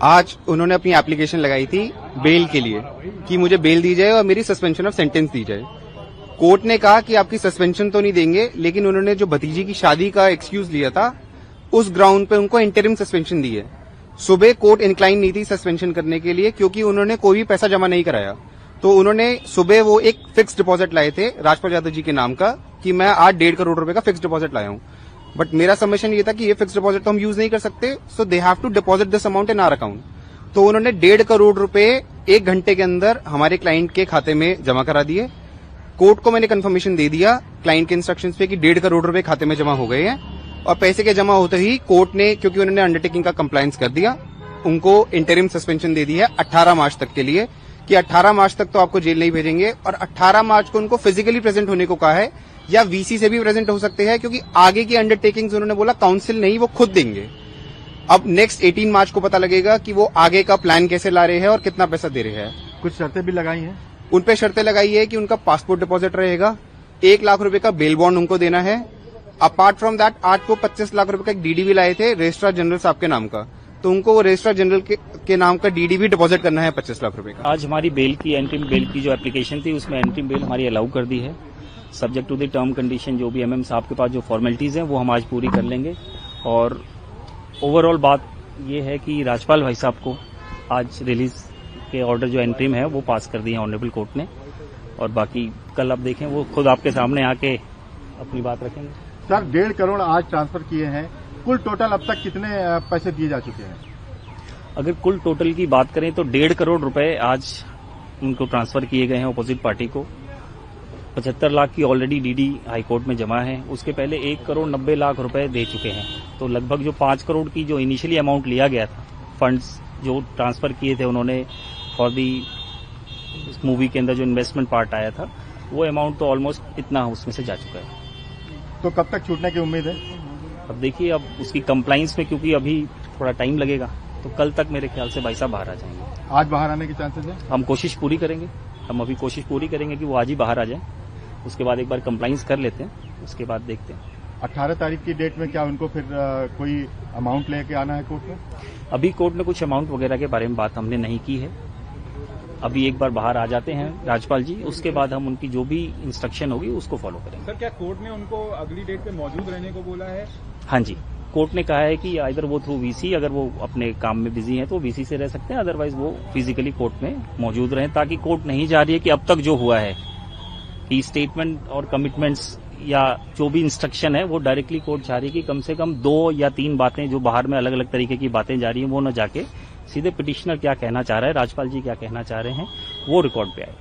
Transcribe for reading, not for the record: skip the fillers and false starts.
आज उन्होंने अपनी एप्लीकेशन लगाई थी बेल के लिए कि मुझे बेल दी जाए और मेरी सस्पेंशन ऑफ सेंटेंस दी जाए। कोर्ट ने कहा कि आपकी सस्पेंशन तो नहीं देंगे, लेकिन उन्होंने जो भतीजी की शादी का एक्सक्यूज लिया था उस ग्राउंड पे उनको इंटरिम सस्पेंशन दी है। सुबह कोर्ट इंक्लाइन नहीं थी सस्पेंशन करने के लिए क्योंकि उन्होंने कोई भी पैसा जमा नहीं कराया। तो उन्होंने सुबह वो एक फिक्स डिपॉजिट लाए थे राजपाल यादव जी के नाम का कि मैं आज 1.5 करोड़ रुपए का फिक्स डिपॉजिट लाया हूं। बट मेरा सबमिशन ये था कि ये फिक्स डिपॉजिट तो हम यूज नहीं कर सकते, so they have to deposit this amount in our account. तो उन्होंने 1.5 करोड़ रुपए 1 घंटे के अंदर हमारे क्लाइंट के खाते में जमा करा दिए। कोर्ट को मैंने कंफर्मेशन दे दिया क्लाइंट के इंस्ट्रक्शंस पे कि 1.5 करोड़ रुपए खाते में जमा हो गए हैं, और पैसे के जमा होते ही कोर्ट ने, क्योंकि उन्होंने अंडरटेकिंग का कंप्लायंस कर दिया, उनको इंटरिम सस्पेंशन दे दी है 18 मार्च तक के लिए कि 18 मार्च तक तो आपको जेल नहीं भेजेंगे। और 18 मार्च को उनको फिजिकली प्रेजेंट होने को कहा है या वीसी से भी प्रेजेंट हो सकते हैं, क्योंकि आगे की अंडरटेकिंग्स उन्होंने बोला काउंसिल नहीं, वो खुद देंगे। अब नेक्स्ट 18 मार्च को पता लगेगा कि वो आगे का प्लान कैसे ला रहे हैं और कितना पैसा दे रहे हैं। कुछ शर्तें भी लगाई हैं, उन पे शर्तें लगाई है कि उनका पासपोर्ट डिपॉजिट रहेगा, 1 लाख रुपए का बेल बॉन्ड उनको देना है। अपार्ट फ्रॉम दैट आज को 25 लाख रुपए का एक डीडी भी लाए थे रजिस्ट्रार जनरल साहब के नाम का, तो उनको वो रजिस्ट्रार जनरल के नाम का डीडी भी डिपॉजिट करना है 25 लाख रुपए का। आज हमारी बेल की एंट्रीम बेल की जो एप्लीकेशन थी उसमें एंट्रीम बेल हमारी अलाउ कर दी है, subject to the term condition. जो भी एमएम साहब के पास जो फॉर्मेलिटीज हैं वो हम आज पूरी कर लेंगे। और ओवरऑल बात ये है कि राजपाल भाई साहब को आज रिलीज के ऑर्डर जो एंट्रीम है वो पास कर दिए हैं ऑनरेबल कोर्ट ने, और बाकी कल आप देखें वो खुद आपके सामने आके अपनी बात रखेंगे। सर 1.5 करोड़ आज ट्रांसफर किए हैं, कुल टोटल अब तक कितने पैसे दिए जा चुके हैं? अगर कुल टोटल की बात करें तो 1.5 करोड़ रुपए आज उनको ट्रांसफर किए गए हैं अपोजिट पार्टी को। 75 लाख की ऑलरेडी डीडी हाईकोर्ट में जमा है, उसके पहले 1 करोड़ 90 लाख रुपए दे चुके हैं। तो लगभग जो 5 करोड़ की जो इनिशियली अमाउंट लिया गया था, फंड्स जो ट्रांसफर किए थे उन्होंने फॉर दी मूवी के अंदर जो इन्वेस्टमेंट पार्ट आया था, वो अमाउंट तो ऑलमोस्ट इतना उसमें से जा चुका है। तो कब तक छूटने की उम्मीद है? अब देखिए, अब उसकी कंप्लाइंस में क्योंकि अभी थोड़ा टाइम लगेगा, तो कल तक मेरे ख्याल से भाई साहब बाहर आ जाएंगे। आज बाहर आने के चांसेस है? हम कोशिश पूरी करेंगे, हम अभी कोशिश पूरी करेंगे कि वो आज ही बाहर आ जाए। उसके बाद एक बार कंप्लाइंस कर लेते हैं, उसके बाद देखते हैं। 18 तारीख की डेट में क्या उनको फिर कोई अमाउंट लेके आना है कोर्ट में? अभी कोर्ट में कुछ अमाउंट वगैरह के बारे में बात हमने नहीं की है। अभी एक बार बाहर आ जाते हैं राजपाल जी, उसके बाद हम उनकी जो भी इंस्ट्रक्शन होगी उसको फॉलो करेंगे। सर, क्या कोर्ट ने उनको अगली डेट पे मौजूद रहने को बोला है? हाँ जी, कोर्ट ने कहा है कि इधर वो थ्रू वीसी, अगर वो अपने काम में बिजी हैं तो वीसी से रह सकते हैं, अदरवाइज वो फिजिकली कोर्ट में मौजूद रहें, ताकि कोर्ट नहीं जा रही है कि अब तक जो हुआ है कि स्टेटमेंट और कमिटमेंट्स या जो भी इंस्ट्रक्शन है वो डायरेक्टली कोर्ट चाह रही है कि कम से कम 2 या 3 बातें जो बाहर में अलग अलग तरीके की बातें जा रही हैं वो न जाके सीधे पिटिशनर क्या कहना चाह रहा है, राजपाल जी क्या कहना चाह रहे हैं, वो रिकॉर्ड पे आए।